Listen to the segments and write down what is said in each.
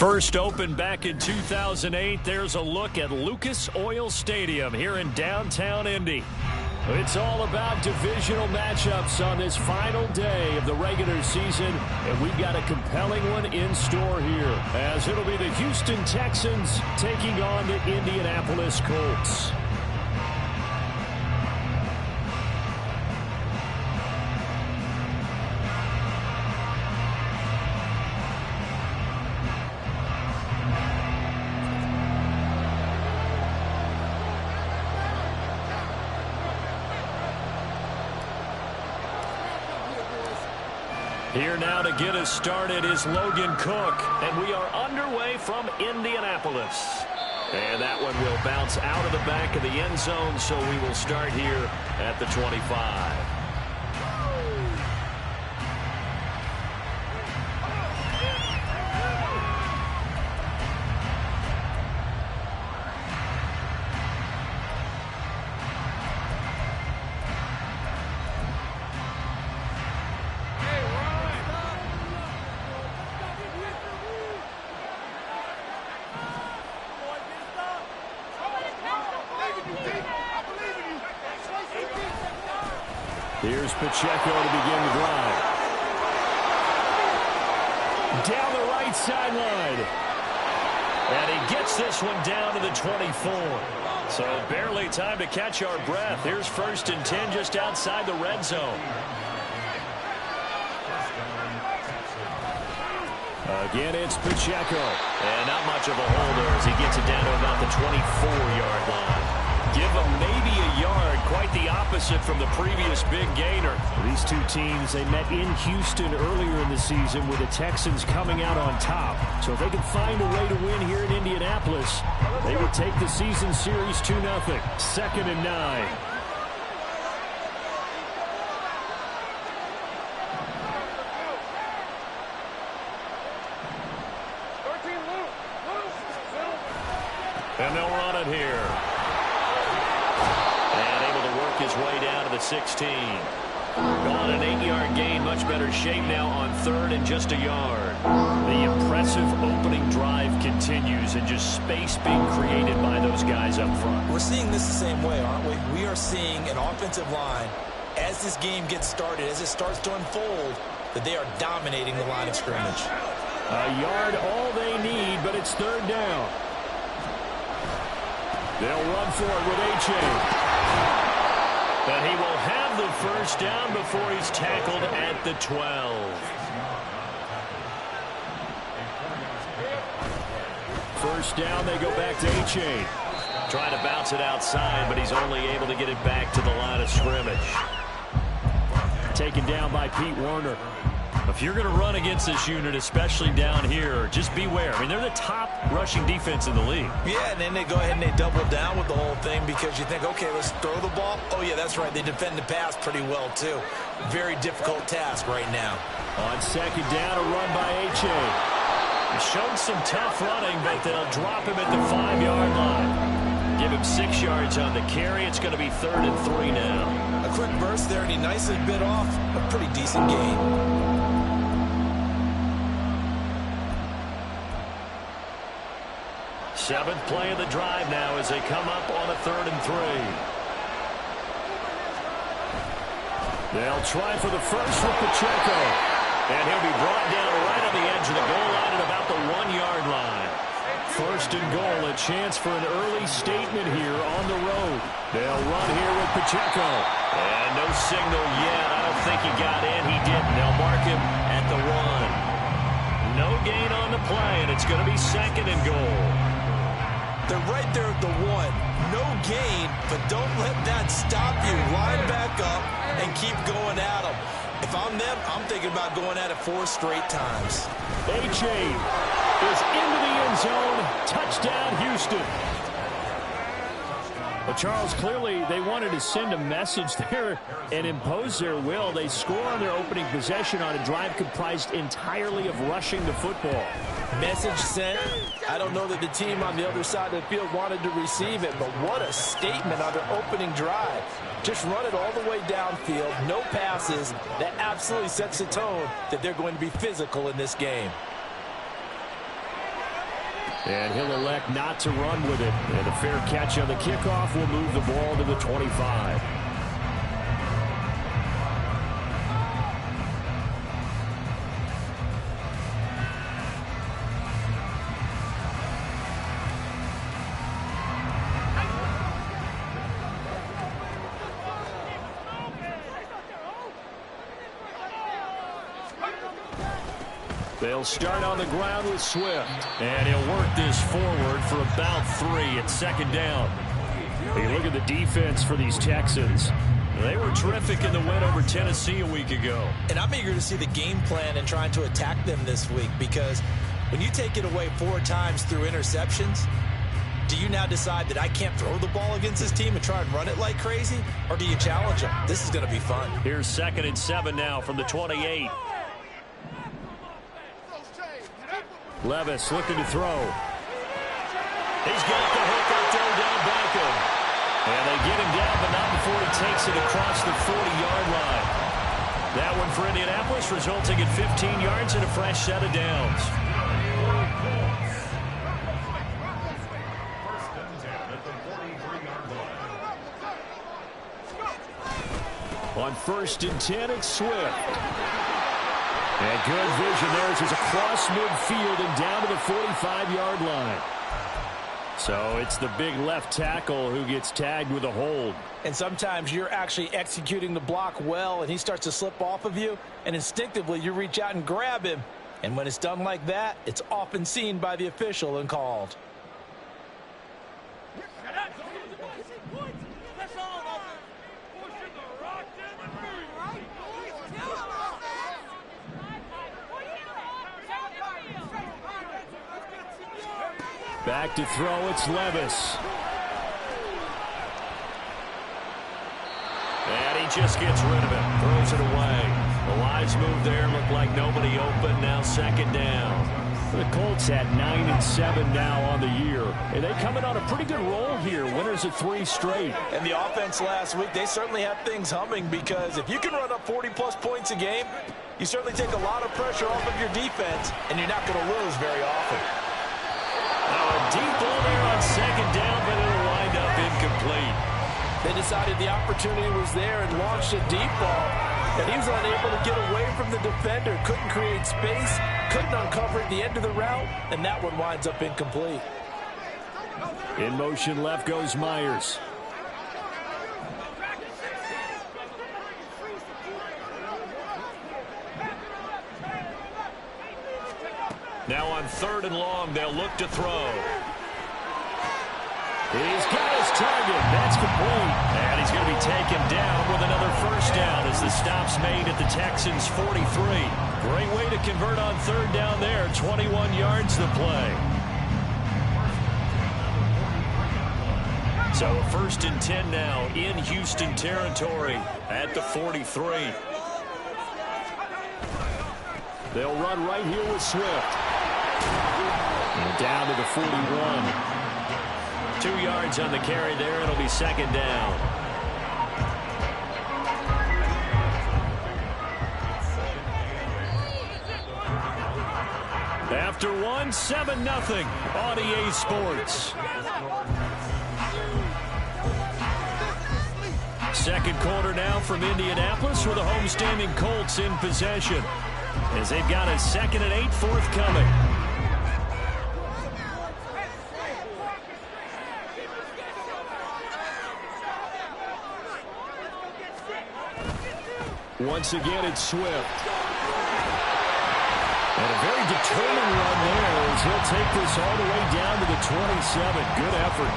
First opened back in 2008, there's a look at Lucas Oil Stadium here in downtown Indy. It's all about divisional matchups on this final day of the regular season, and we've got a compelling one in store here, as it'll be the Houston Texans taking on the Indianapolis Colts. Here now to get us started is Logan Cook, and we are underway from Indianapolis. And that one will bounce out of the back of the end zone, so we will start here at the 25. Here's Pacheco to begin the drive. Down the right sideline. And he gets this one down to the 24. So barely time to catch our breath. Here's 1st and 10 just outside the red zone. Again, it's Pacheco. And not much of a holder as he gets it down to about the 24-yard line. Give him maybe a yard, quite the opposite from the previous big gainer. These two teams, they met in Houston earlier in the season with the Texans coming out on top. So if they can find a way to win here in Indianapolis, they would take the season series 2-0. 2nd and 9. And they'll run it here. His way down to the 16. On an 8-yard gain, much better shape now on 3rd and just a yard. The impressive opening drive continues, and just space being created by those guys up front. We're seeing this the same way, aren't we? We are seeing an offensive line, as this game gets started, as it starts to unfold, that they are dominating the line of scrimmage. A yard all they need, but it's 3rd down. They'll run for it with H.A. But he will have the 1st down before he's tackled at the 12. 1st down, they go back to H.A. Trying to bounce it outside, but he's only able to get it back to the line of scrimmage. Taken down by Pete Werner. If you're going to run against this unit, especially down here, just beware. I mean, they're the top rushing defense in the league. Yeah, and then they go ahead and they double down with the whole thing because you think, okay, let's throw the ball. Oh, yeah, that's right. They defend the pass pretty well, too. Very difficult task right now. On 2nd down, a run by H.A. He showed some tough running, but they'll drop him at the 5-yard line. Give him 6 yards on the carry. It's going to be 3rd and 3 now. A quick burst there, and he nicely bit off a pretty decent gain. 7th play of the drive now as they come up on a 3rd and 3. They'll try for the 1st with Pacheco. And he'll be brought down right on the edge of the goal line at about the 1-yard line. 1st and goal, a chance for an early statement here on the road. They'll run here with Pacheco. And no signal yet. I don't think he got in. He didn't. They'll mark him at the 1. No gain on the play, and it's going to be 2nd and goal. They're right there at the 1. No gain, but don't let that stop you. Line back up and keep going at them. If I'm them, I'm thinking about going at it 4 straight times. H.A. is into the end zone. Touchdown, Houston. Well, Charles, clearly they wanted to send a message there and impose their will. They score on their opening possession on a drive comprised entirely of rushing the football. Message sent. I don't know that the team on the other side of the field wanted to receive it, but what a statement on their opening drive. Just run it all the way downfield, no passes. That absolutely sets the tone that they're going to be physical in this game. And he'll elect not to run with it. And a fair catch on the kickoff will move the ball to the 25. They'll start on the ground with Swift. And he'll work this forward for about 3 at second down. Hey, look at the defense for these Texans. They were terrific in the win over Tennessee a week ago. And I'm eager to see the game plan and trying to attack them this week, because when you take it away 4 times through interceptions, do you now decide that I can't throw the ball against this team and try and run it like crazy? Or do you challenge them? This is going to be fun. Here's 2nd and 7 now from the 28. Levis looking to throw. He's got the hook up there down Beckham. And they get him down, but not before he takes it across the 40-yard line. That one for Indianapolis, resulting in 15 yards and a fresh set of downs. On 1st and 10, it's Swift. And good vision there as he's across midfield and down to the 45-yard line. So it's the big left tackle who gets tagged with a hold. And sometimes you're actually executing the block well, and he starts to slip off of you, and instinctively you reach out and grab him. And when it's done like that, it's often seen by the official and called. Back to throw, it's Levis. And he just gets rid of it, throws it away. The lines move there, look like nobody open, now 2nd down. The Colts had 9 and 7 now on the year. And they come in on a pretty good roll here, winners of 3 straight. And the offense last week, they certainly have things humming, because if you can run up 40-plus points a game, you certainly take a lot of pressure off of your defense, and you're not going to lose very often. Now a deep ball there on 2nd down, but it'll wind up incomplete. They decided the opportunity was there and launched a deep ball, and he was unable to get away from the defender, couldn't create space, couldn't uncover at the end of the route, and that one winds up incomplete. In motion left goes Myers. Now on 3rd and long, they'll look to throw. He's got his target. That's complete. And he's going to be taken down with another 1st down as the stop's made at the Texans' 43. Great way to convert on 3rd down there. 21 yards to play. So a 1st and 10 now in Houston territory at the 43. They'll run right here with Swift. And down to the 41. 2 yards on the carry there. It'll be 2nd down. After 1, 7-0 on EA Sports. 2nd quarter now from Indianapolis with the homestanding Colts in possession, as they've got a 2nd and 8 forthcoming. Once again, it's Swift. And a very determined run there as he'll take this all the way down to the 27. Good effort.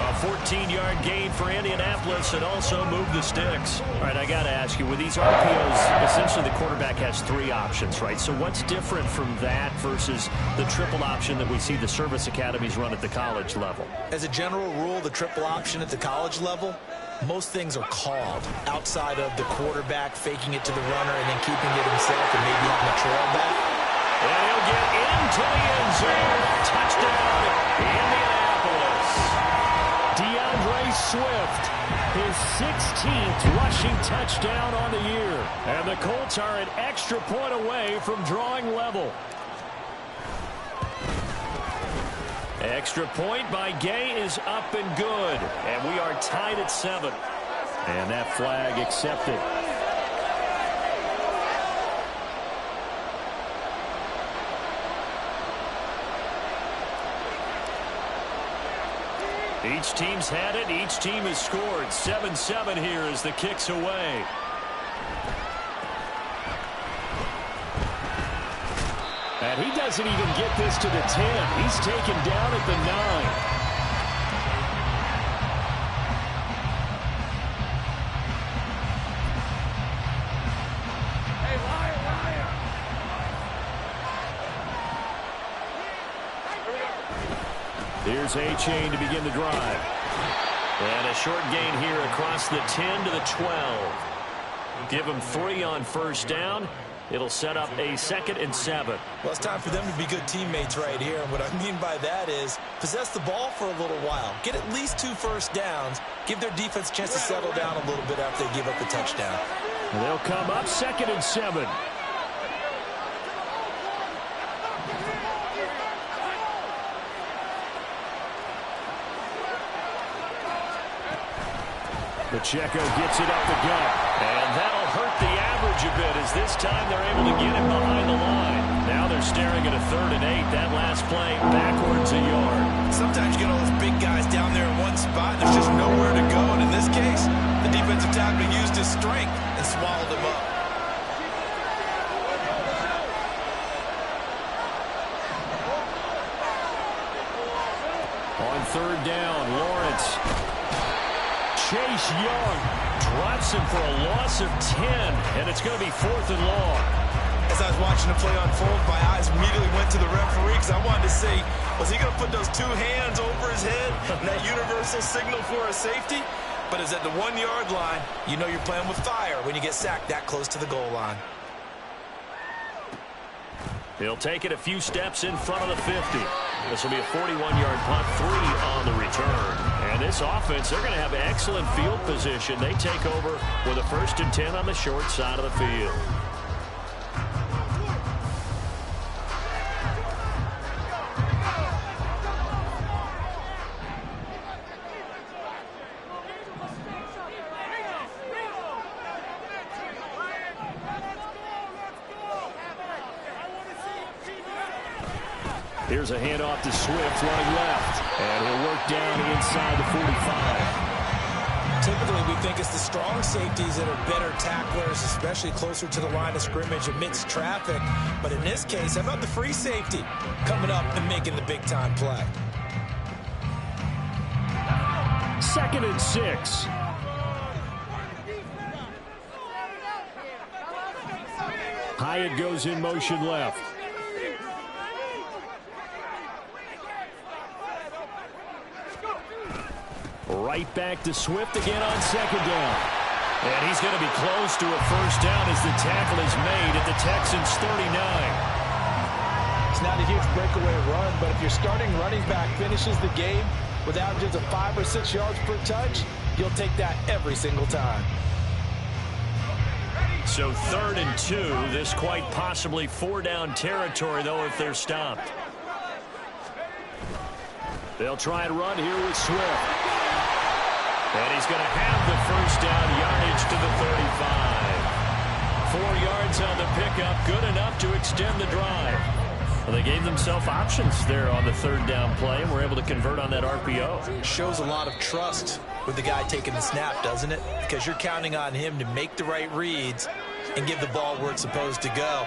A 14-yard gain for Indianapolis and also move the sticks. All right, I got to ask you, with these RPOs, essentially the quarterback has 3 options, right? So what's different from that versus the triple option that we see the service academies run at the college level? As a general rule, the triple option at the college level, most things are called outside of the quarterback faking it to the runner and then keeping it himself and maybe having a trail back. And he'll get into the end zone. Touchdown, Indianapolis. DeAndre Swift, his 16th rushing touchdown on the year. And the Colts are an extra point away from drawing level. Extra point by Gay is up and good. And we are tied at 7. And that flag accepted. Each team's had it. Each team has scored. 7-7 here as the kick's away. And he doesn't even get this to the 10. He's taken down at the 9. Here's A-Chain to begin the drive. And a short gain here across the 10 to the 12. Give him 3 on first down. It'll set up a 2nd and 7. Well, it's time for them to be good teammates right here. And what I mean by that is possess the ball for a little while. Get at least 2 first downs. Give their defense a chance to settle down a little bit after they give up the touchdown. And they'll come up 2nd and 7. Pacheco gets it up the gut. And that'll hurt the average a bit as this time they're able to get it behind the line. Now they're staring at a 3rd and 8. That last play backwards a yard. Sometimes you get all those big guys down there in one spot. There's just nowhere to go. And in this case, the defensive tackle used his strength and swallowed him up. On 3rd down, Lawrence. Chase Young drops him for a loss of 10, and it's going to be 4th and long. As I was watching the play unfold, my eyes immediately went to the referee because I wanted to see, was he going to put those 2 hands over his head and that universal signal for a safety? But it's at the 1-yard line. You know you're playing with fire when you get sacked that close to the goal line. He'll take it a few steps in front of the 50. This will be a 41-yard punt, 3 on the return. And this offense, they're going to have excellent field position. They take over with a 1st and 10 on the short side of the field. Here's a handoff to Swift running left. And he'll work down inside the 45. Typically, we think it's the strong safeties that are better tacklers, especially closer to the line of scrimmage amidst traffic. But in this case, how about the free safety coming up and making the big-time play? 2nd and 6. Hyatt goes in motion left. Right back to Swift again on 2nd down. And he's going to be close to a 1st down as the tackle is made at the Texans' 39. It's not a huge breakaway run, but if your starting running back finishes the game with averages of 5 or 6 yards per touch, you'll take that every single time. So 3rd and 2. This quite possibly 4-down territory, though, if they're stopped. They'll try and run here with Swift. And he's going to have the 1st down, yardage to the 35. 4 yards on the pickup, good enough to extend the drive. Well, they gave themselves options there on the 3rd down play, and were able to convert on that RPO. Shows a lot of trust with the guy taking the snap, doesn't it? Because you're counting on him to make the right reads and give the ball where it's supposed to go.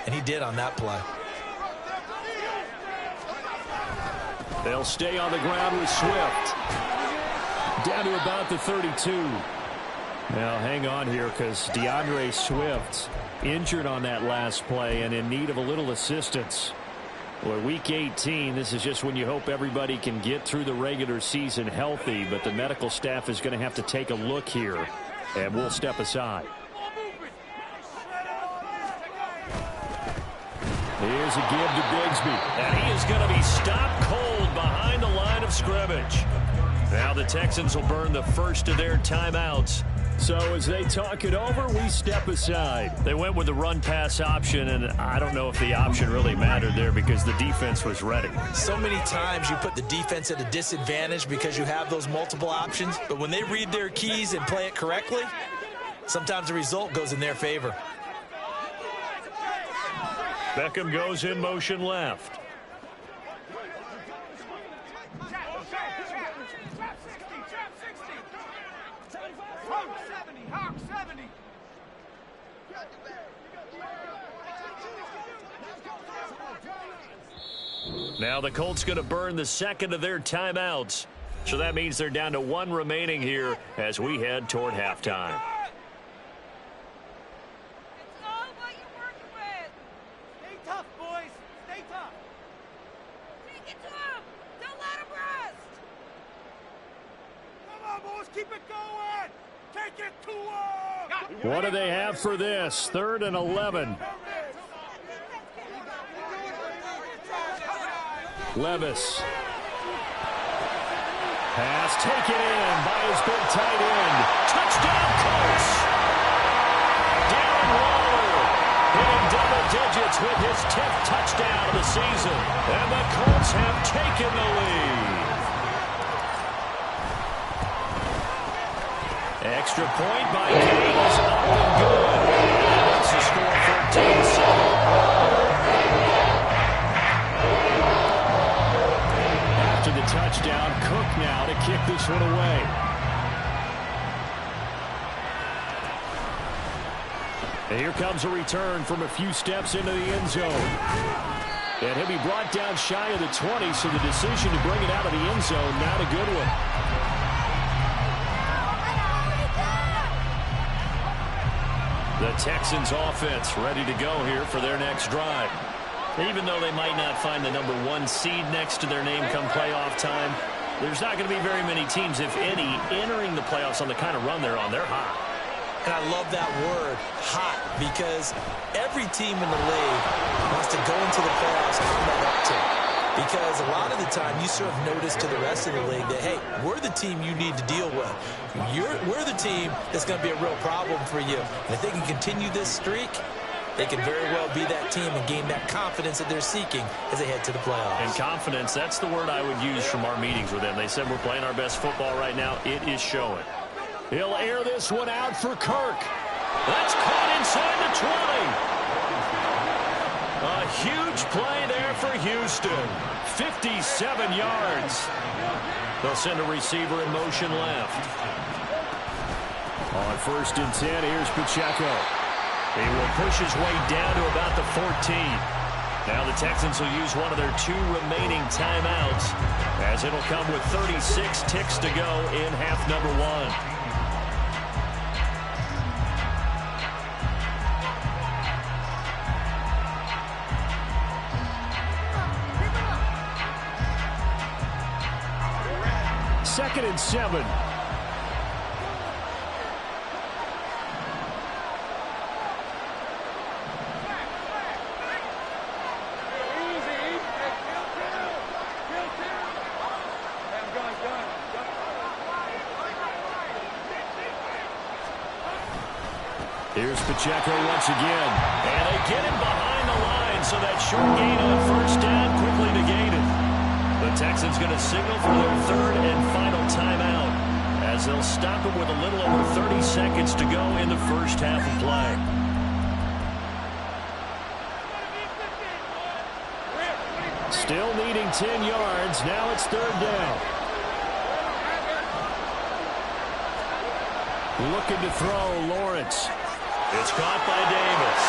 And he did on that play. They'll stay on the ground with Swift. Down to about the 32. Now, hang on here because DeAndre Swift injured on that last play and in need of a little assistance. Boy, Week 18, this is just when you hope everybody can get through the regular season healthy, but the medical staff is going to have to take a look here, and we'll step aside. Here's a give to Bigsby, and he is going to be stopped cold behind the line of scrimmage. Now the Texans will burn the first of their timeouts So as they talk it over, we step aside. They went with the run-pass option, and I don't know if the option really mattered there because the defense was ready. So many times you put the defense at a disadvantage because you have those multiple options, but when they read their keys and play it correctly, sometimes the result goes in their favor. Beckham goes in motion left. Now the Colts going to burn the second of their timeouts. So that means they're down to one remaining here as we head toward halftime. It's all what you're working with. Stay tough, boys. Stay tough. Take it to him. Don't let him rest. Come on, boys. Keep it going. Take it to him. What do they have for this? 3rd and 11. Levis. Pass taken in by his big tight end. Touchdown, Colts! Darren Waller hitting double digits with his 10th touchdown of the season. And the Colts have taken the lead. Extra point by Gaines, up and good. That makes the score 13-7. After the touchdown, Cook now to kick this one away. And here comes a return from a few steps into the end zone. And he'll be brought down shy of the 20, so the decision to bring it out of the end zone, not a good one. The Texans offense ready to go here for their next drive. Even though they might not find the #1 seed next to their name come playoff time, there's not going to be very many teams, if any, entering the playoffs on the kind of run they're on. They're hot. And I love that word, hot, because every team in the league wants to go into the playoffs on that uptick. Because a lot of the time you serve notice to the rest of the league that, hey, we're the team you need to deal with. We're the team that's going to be a real problem for you. And if they can continue this streak, they can very well be that team and gain that confidence that they're seeking as they head to the playoffs. And confidence, that's the word I would use from our meetings with them. They said we're playing our best football right now. It is showing. He'll air this one out for Kirk. That's caught inside the 20. A huge play there for Houston. 57 yards. They'll send a receiver in motion left. On 1st and 10, here's Pacheco. He will push his way down to about the 14. Now the Texans will use one of their 2 remaining timeouts, as it'll come with 36 ticks to go in half number 1. Second and 7. Here's Pacheco once again. And they get him behind the line, so that short gain on 1st down quickly negated. The Texans going to signal for their 3rd and final timeout, as they'll stop it with a little over 30 seconds to go in the first half of play. Still needing 10 yards. Now it's 3rd down. Looking to throw, Lawrence. It's caught by Davis.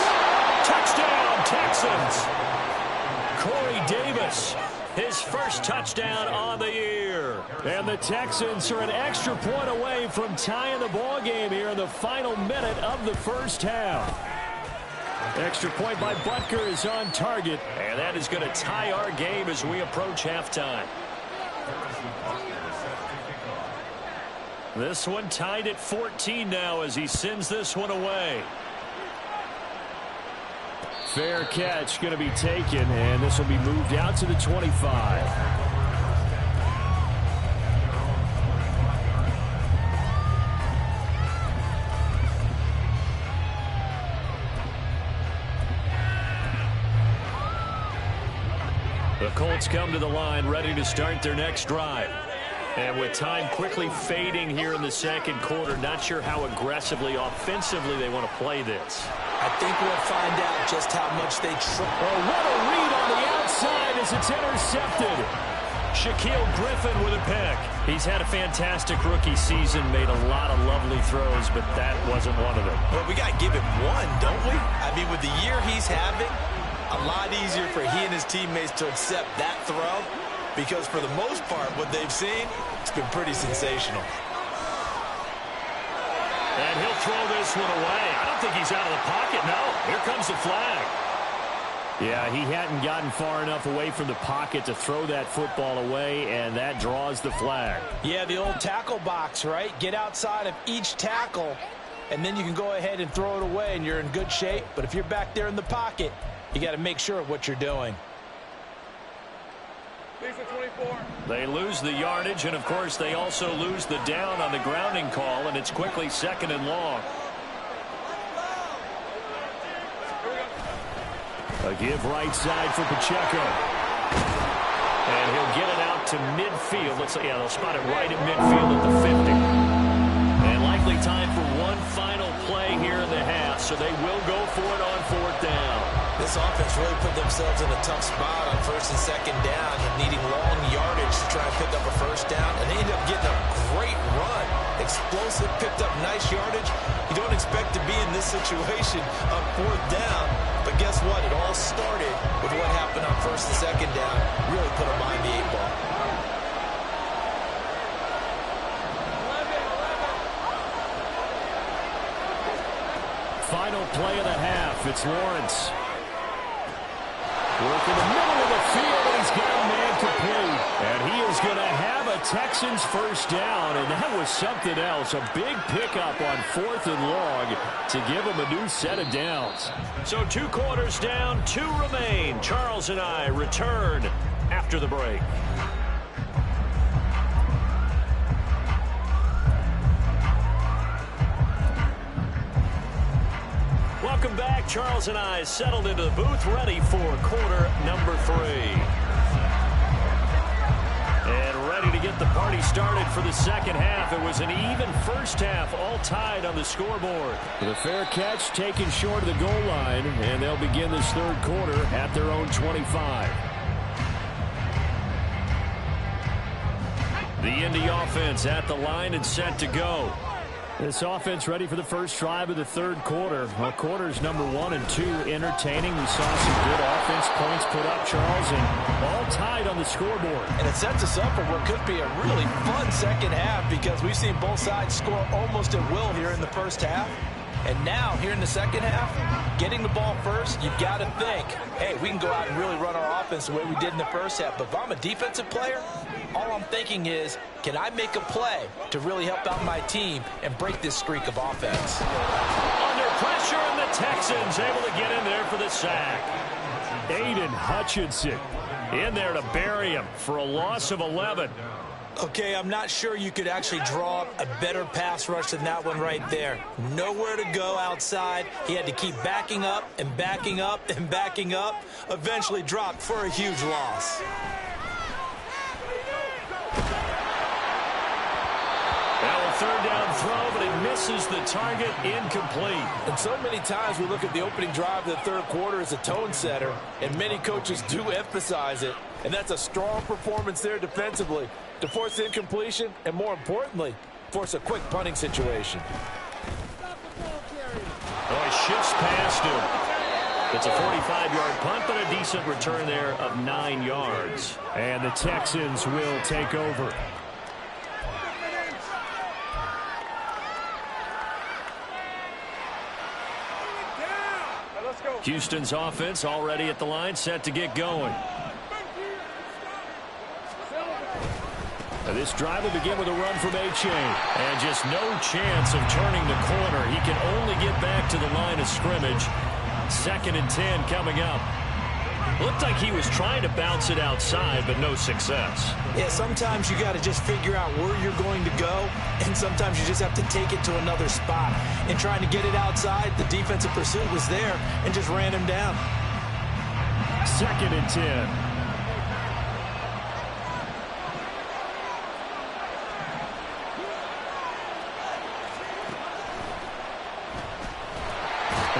Touchdown, Texans. Corey Davis, his first touchdown on the year. And the Texans are an extra point away from tying the ball game here in the final minute of the first half. Extra point by Butker is on target. And that is going to tie our game as we approach halftime. This one tied at 14 now as he sends this one away. Fair catch going to be taken, and this will be moved out to the 25. offense come to the line, ready to start their next drive. And with time quickly fading here in the second quarter, not sure how aggressively, offensively they want to play this. I think we'll find out just how much they try. Oh, what a read on the outside as it's intercepted. Shaquille Griffin with a pick. He's had a fantastic rookie season, made a lot of lovely throws, but that wasn't one of them. Well, we got to give him one, don't we? I mean, with the year he's having, a lot easier for he and his teammates to accept that throw, because for the most part, what they've seen, it's been pretty sensational. And he'll throw this one away. I don't think he's out of the pocket. No, here comes the flag. Yeah, he hadn't gotten far enough away from the pocket to throw that football away, and that draws the flag. Yeah, the old tackle box, right? Get outside of each tackle, and then you can go ahead and throw it away, and you're in good shape. But if you're back there in the pocket, you got to make sure of what you're doing. They lose the yardage, and, of course, they also lose the down on the grounding call, and it's quickly 2nd and long. A give right side for Pacheco. And he'll get it out to midfield. Let's say, yeah, they'll spot it right at midfield at the 50. And likely time for one final play here in the half, so they will go for it on 4th down. This offense really put themselves in a tough spot on 1st and 2nd down, needing long yardage to try and pick up a 1st down, and they ended up getting a great run. Explosive, picked up nice yardage. You don't expect to be in this situation on 4th down, but guess what? It all started with what happened on 1st and 2nd down. Really put them behind the 8 ball. Final play of the half. It's Lawrence. Work in the middle of the field, and he's got a man complete. And he is going to have a Texans 1st down, and that was something else. A big pickup on 4th and long to give him a new set of downs. So 2 quarters down, 2 remain. Charles and I return after the break. Welcome back. Charles and I settled into the booth, ready for quarter number 3. And ready to get the party started for the second half. It was an even first half, all tied on the scoreboard. The fair catch taken short of the goal line, and they'll begin this 3rd quarter at their own 25. The Indy offense at the line and set to go. This offense ready for the first drive of the 3rd quarter. Well, quarters number 1 and 2 entertaining. We saw some good offense points put up, Charles, and all tied on the scoreboard. And it sets us up for what could be a really fun second half, because we've seen both sides score almost at will here in the first half. And now, here in the second half, getting the ball first, you've got to think, hey, we can go out and really run our offense the way we did in the first half. But if I'm a defensive player, all I'm thinking is, can I make a play to really help out my team and break this streak of offense? Under pressure, and the Texans able to get in there for the sack. Aiden Hutchinson in there to bury him for a loss of 11. Okay, I'm not sure you could actually draw up a better pass rush than that one right there. Nowhere to go outside. He had to keep backing up and backing up and backing up. Eventually dropped for a huge loss. Now a 3rd down throw, but it misses the target, incomplete. And so many times we look at the opening drive of the 3rd quarter as a tone setter, and many coaches do emphasize it. And that's a strong performance there defensively to force incompletion and, more importantly, force a quick punting situation. Oh, he shifts past him. It's a 45-yard punt, but a decent return there of 9 yards. And the Texans will take over. Houston's offense already at the line, set to get going. This drive will begin with a run from A-Chain. And just no chance of turning the corner. He can only get back to the line of scrimmage. 2nd and 10 coming up. Looked like he was trying to bounce it outside, but no success. Yeah, sometimes you got to just figure out where you're going to go, and sometimes you just have to take it to another spot. And trying to get it outside, the defensive pursuit was there and just ran him down. 2nd and 10.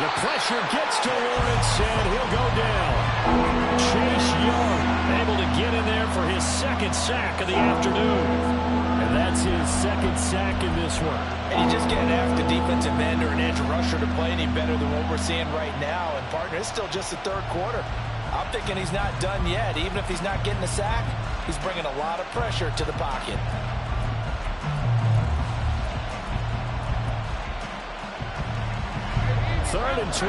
The pressure gets to Lawrence, and he'll go down. Chase Young able to get in there for his second sack of the afternoon. And that's his second sack in this one. And you just can't ask a defensive end or an edge rusher to play any better than what we're seeing right now. And, partner, it's still just the third quarter. I'm thinking he's not done yet. Even if he's not getting a sack, he's bringing a lot of pressure to the pocket. Third and 12.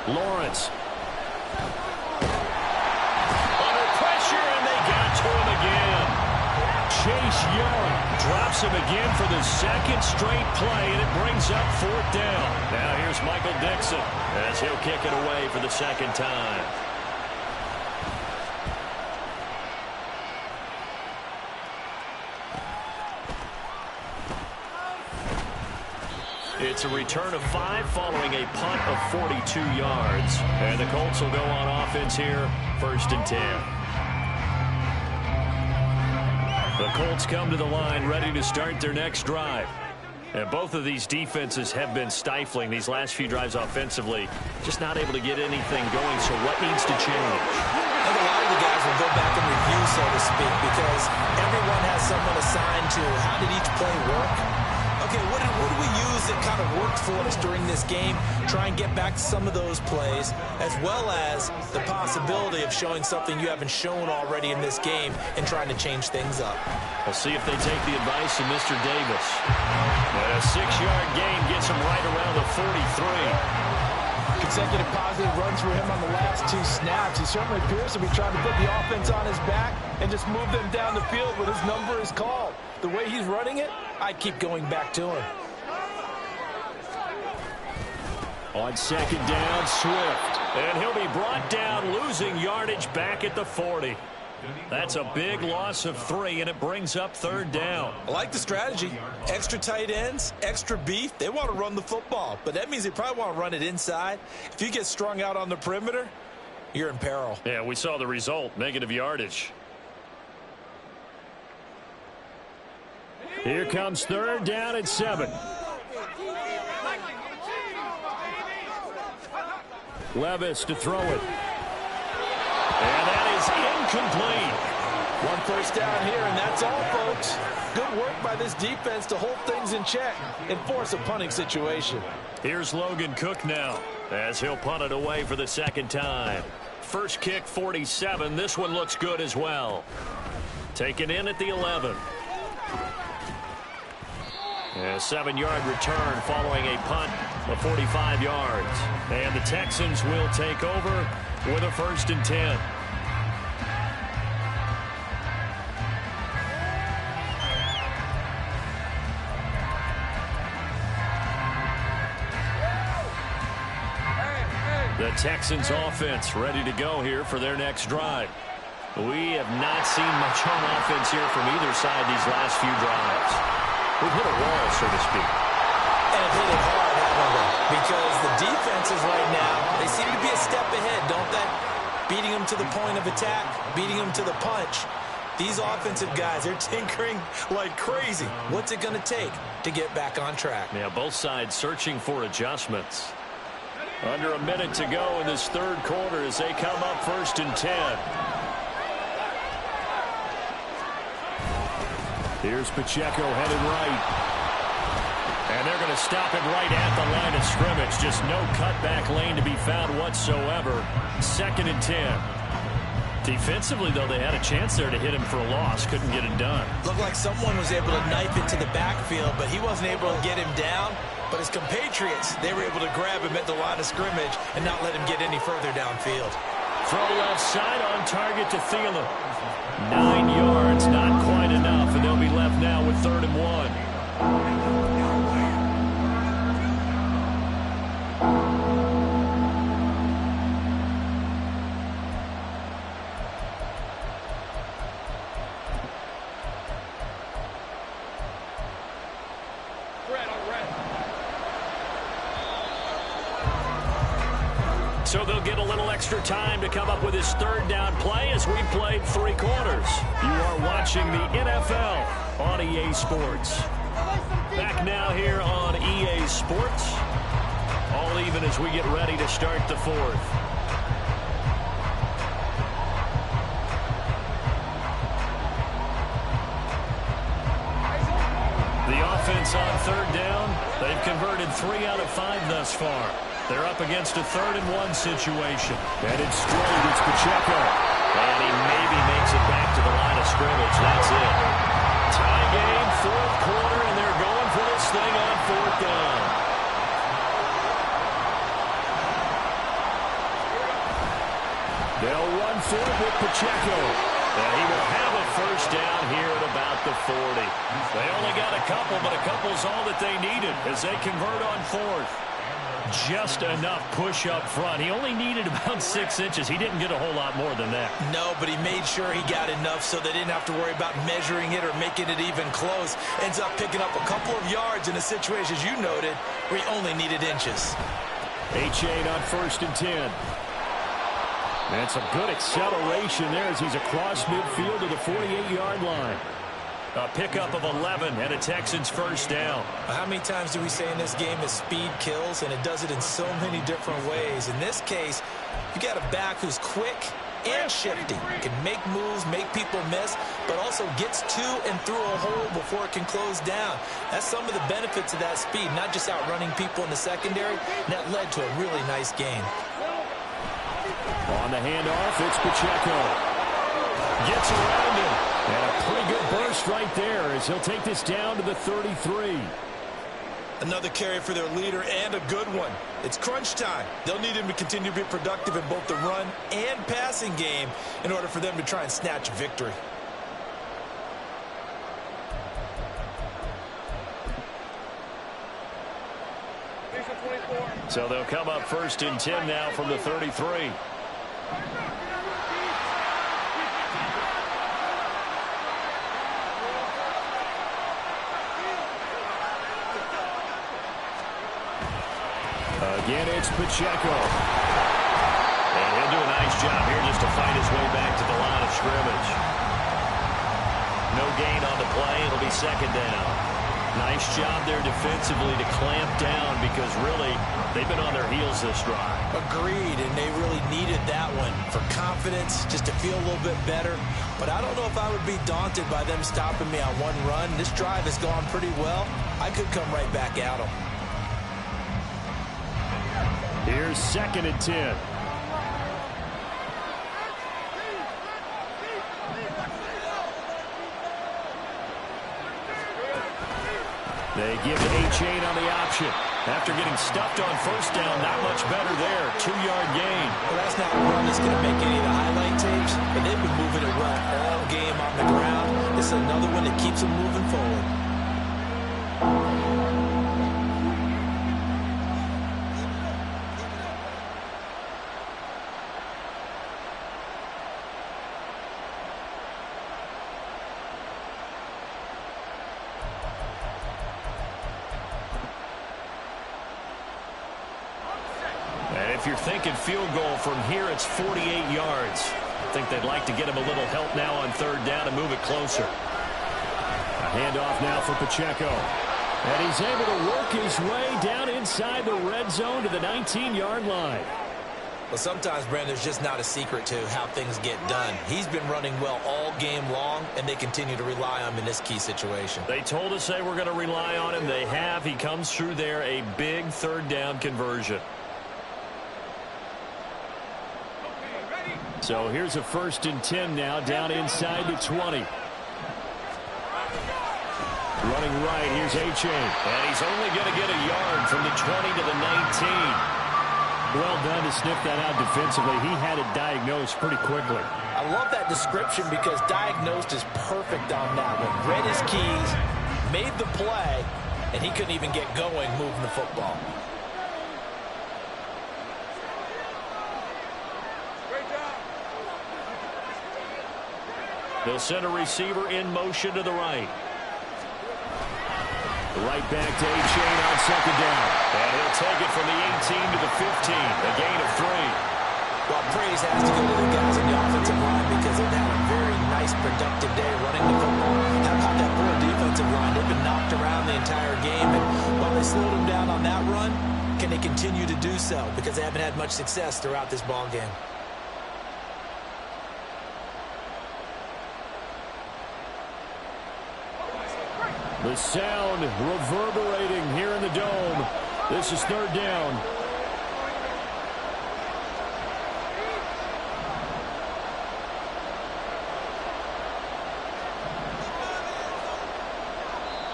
Lawrence. Under pressure, and they got to him again. Chase Young drops him again for the second straight play, and it brings up fourth down. Now here's Michael Dixon as he'll kick it away for the second time. It's a return of 5 following a punt of 42 yards. And the Colts will go on offense here, 1st and 10. The Colts come to the line ready to start their next drive. And both of these defenses have been stifling these last few drives offensively. Just not able to get anything going, so what needs to change? I think a lot of the guys will go back and review, so to speak, because everyone has someone assigned to how did each play work. Okay, what do we use that kind of worked for us during this game? Try and get back to some of those plays, as well as the possibility of showing something you haven't shown already in this game and trying to change things up. We'll see if they take the advice of Mr. Davis. And a 6-yard gain gets him right around the 43. Consecutive positive runs for him on the last 2 snaps. He certainly appears to be trying to put the offense on his back and just move them down the field when his number is called. The way he's running it, I'd keep going back to him. On second down, Swift. And he'll be brought down, losing yardage back at the 40. That's a big loss of 3, and it brings up 3rd down. I like the strategy. Extra tight ends, extra beef. They want to run the football, but that means they probably want to run it inside. If you get strung out on the perimeter, you're in peril. Yeah, we saw the result, negative yardage. Here comes 3rd down at 7. Levis to throw it. And that is incomplete. 1 first down here, and that's all, folks. Good work by this defense to hold things in check and force a punting situation. Here's Logan Cook now as he'll punt it away for the 2nd time. First kick, 47. This one looks good as well. Taken in at the 11. A 7-yard return following a punt of 45 yards. And the Texans will take over with a 1st and 10. The Texans offense ready to go here for their next drive. We have not seen much on offense here from either side these last few drives. We've hit a wall, so to speak. And hit it hard, haven't we? Because the defenses right now, they seem to be a step ahead, don't they? Beating them to the point of attack, beating them to the punch. These offensive guys, they're tinkering like crazy. What's it going to take to get back on track? Yeah, both sides searching for adjustments. Under a minute to go in this 3rd quarter as they come up 1st and 10. Here's Pacheco headed right. And they're going to stop him right at the line of scrimmage. Just no cutback lane to be found whatsoever. 2nd and 10. Defensively, though, they had a chance there to hit him for a loss. Couldn't get it done. Looked like someone was able to knife into the backfield, but he wasn't able to get him down. But his compatriots, they were able to grab him at the line of scrimmage and not let him get any further downfield. Throw left side on target to Thielen. 9 yards, not quite enough, and they'll be left now with 3rd and 1. So they'll get a little extra time to come up with his third down play as we played 3 quarters. You are watching the NFL on EA Sports. Back now here on EA Sports. All even as we get ready to start the 4th. The offense on 3rd down. They've converted 3 out of 5 thus far. They're up against a 3rd and 1 situation. And it's straight. It's Pacheco. And he maybe makes it back to the line of scrimmage. That's it. Tie game, 4th quarter, and they're going for this thing on 4th down. They'll run for it with Pacheco. And he will have a 1st down here at about the 40. They only got a couple, but a couple's all that they needed as they convert on 4th. Just enough push up front. He only needed about 6 inches. He didn't get a whole lot more than that. No, but he made sure he got enough so they didn't have to worry about measuring it or making it even close. Ends up picking up a couple of yards in a situation, as you noted, where he only needed inches. A-Chain on 1st and 10. And some good acceleration there as he's across midfield to the 48-yard line. A pickup of 11 and a Texans 1st down. How many times do we say in this game that speed kills, and it does it in so many different ways? In this case, you got a back who's quick and shifty. Can make moves, make people miss, but also gets to and through a hole before it can close down. That's some of the benefits of that speed, not just outrunning people in the secondary. And that led to a really nice game. On the handoff, it's Pacheco. Gets around him. And a pretty good burst right there as he'll take this down to the 33. Another carry for their leader and a good one. It's crunch time. They'll need him to continue to be productive in both the run and passing game in order for them to try and snatch a victory. So they'll come up 1st and 10 now from the 33. Again, it's Pacheco. And he'll do a nice job here just to fight his way back to the line of scrimmage. No gain on the play. It'll be 2nd down. Nice job there defensively to clamp down because really they've been on their heels this drive. Agreed, and they really needed that one for confidence, just to feel a little bit better. But I don't know if I would be daunted by them stopping me on one run. This drive has gone pretty well. I could come right back at them. Here's 2nd and 10. They give to A-Chain on the option. After getting stuffed on 1st down, not much better there. 2-yard gain. Well, that's not a run that's going to make any of the highlight tapes, but they've been moving it well all game on the ground. This is another one that keeps them moving forward. If you're thinking field goal from here, it's 48 yards. I think they'd like to get him a little help now on 3rd down and move it closer. A handoff now for Pacheco. And he's able to work his way down inside the red zone to the 19-yard line. Well, sometimes, Brandon, there's just not a secret to how things get done. He's been running well all game long, and they continue to rely on him in this key situation. They told us they were going to rely on him. They have. He comes through there, a big 3rd down conversion. So here's a 1st and 10 now, down inside the 20. Running right, here's A-Chain. And he's only going to get a yard from the 20 to the 19. Well done to sniff that out defensively. He had it diagnosed pretty quickly. I love that description because diagnosed is perfect on that one. Read his keys, made the play, and he couldn't even get going moving the football. They'll send a receiver in motion to the right. Right back to A-Chain on second down. And he'll take it from the 18 to the 15, a gain of 3. Well, praise has to go to the guys on the offensive line because they've had a very nice, productive day running the football. How about that poor defensive line? They've been knocked around the entire game, and while they slowed them down on that run, can they continue to do so? Because they haven't had much success throughout this ball game. The sound reverberating here in the dome. This is third down.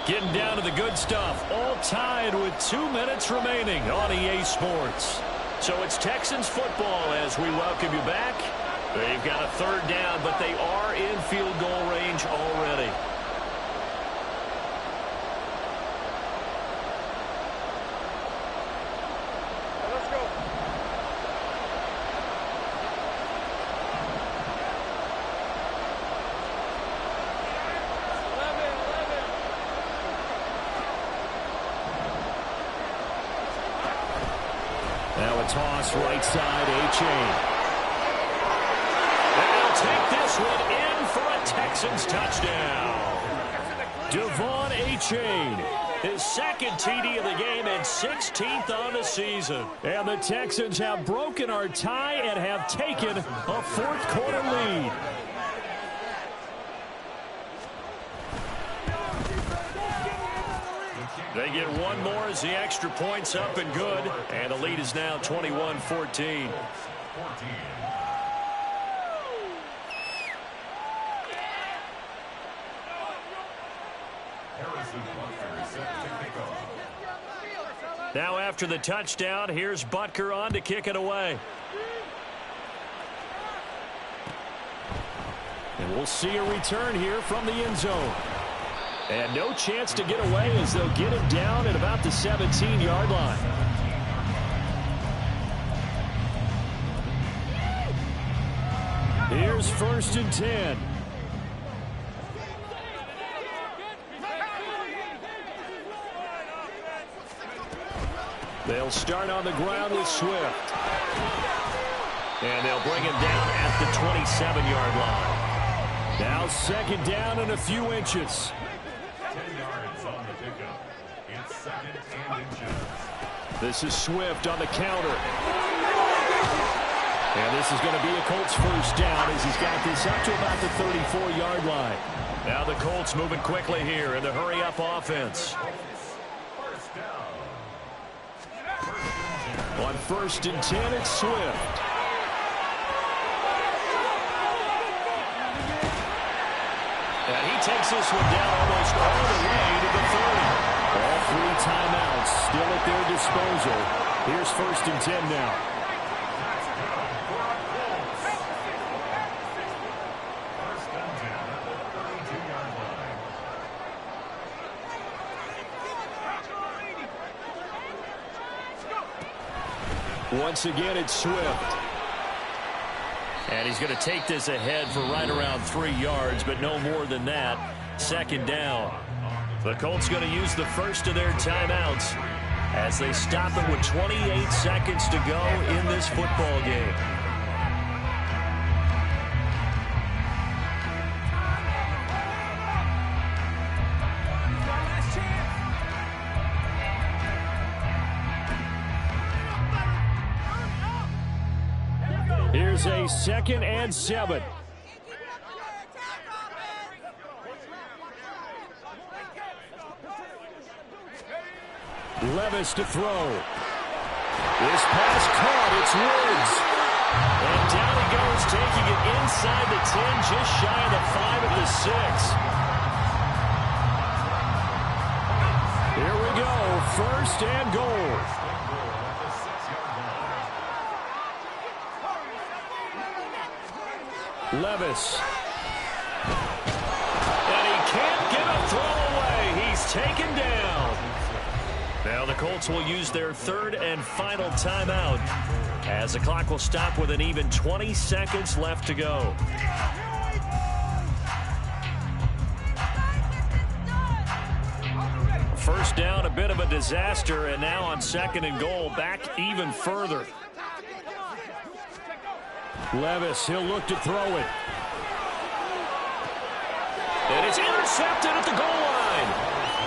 Getting down to the good stuff. All tied with 2 minutes remaining on EA Sports. So it's Texans football as we welcome you back. They've got a third down, but they are in field goal range already. Now a toss right side, A-Chain. And they'll take this one in for a Texans touchdown. Bwdn A-Chain. His second TD of the game and 16th on the season. And the Texans have broken our tie and have taken a fourth quarter lead. They get one more as the extra point's up and good. And the lead is now 21-14. Now after the touchdown, here's Butker on to kick it away. And we'll see a return here from the end zone. And no chance to get away as they'll get him down at about the 17-yard line. Here's 1st and 10. They'll start on the ground with Swift. And they'll bring him down at the 27-yard line. Now 2nd down and a few inches. 10 yards on the pickup. It's 2nd and inches. This is Swift on the counter. And this is going to be a Colts first down as he's got this up to about the 34-yard line. Now the Colts moving quickly here in the hurry-up offense. On 1st and 10, it's Swift. And he takes this one down almost all the way to the 30. All 3 timeouts still at their disposal. Here's 1st and 10 now. Once again, it's Swift. And he's going to take this ahead for right around 3 yards, but no more than that. 2nd down. The Colts going to use the first of their timeouts as they stop it with 28 seconds to go in this football game. Here's a 2nd and 7. Levis to throw. This pass caught. It's Woods. And down he goes, taking it inside the 10, just shy of the 5 of the 6. Here we go. 1st and goal. Levis. And he can't get a throw away. He's taken down. Now the Colts will use their 3rd and final timeout as the clock will stop with an even 20 seconds left to go. first down, a bit of a disaster, and now on 2nd and goal, back even further. Levis, he'll look to throw it. And it's intercepted at the goal line.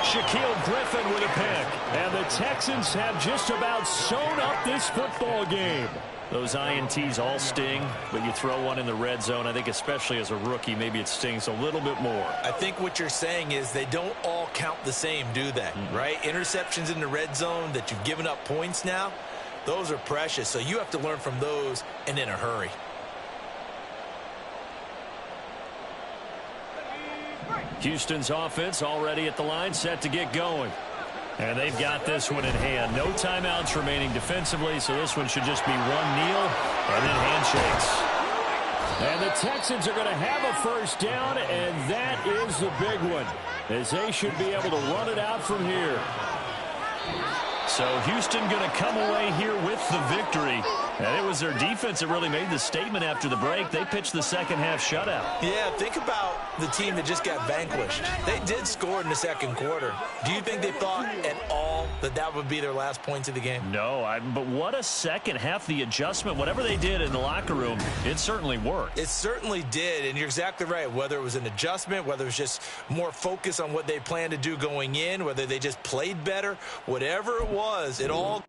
Shaquille Griffin with a pick. And the Texans have just about sewn up this football game. Those INTs all sting, but you throw one in the red zone, I think especially as a rookie, maybe it stings a little bit more. I think what you're saying is they don't all count the same, do they? Right? Interceptions in the red zone that you've given up points now, those are precious. So you have to learn from those and in a hurry. Houston's offense already at the line, set to get going. And they've got this one in hand. No timeouts remaining defensively, so this one should just be one kneel and then handshakes. And the Texans are going to have a first down, and that is the big one, as they should be able to run it out from here. So Houston going to come away here with the victory. And it was their defense that really made the statement after the break. They pitched the second half shutout. Yeah, think about the team that just got vanquished. They did score in the second quarter. Do you think they thought at all that that would be their last points of the game? No, but what a second half. The adjustment, whatever they did in the locker room, it certainly worked. It certainly did, and you're exactly right. Whether it was an adjustment, whether it was just more focus on what they planned to do going in, whether they just played better, whatever it was, it all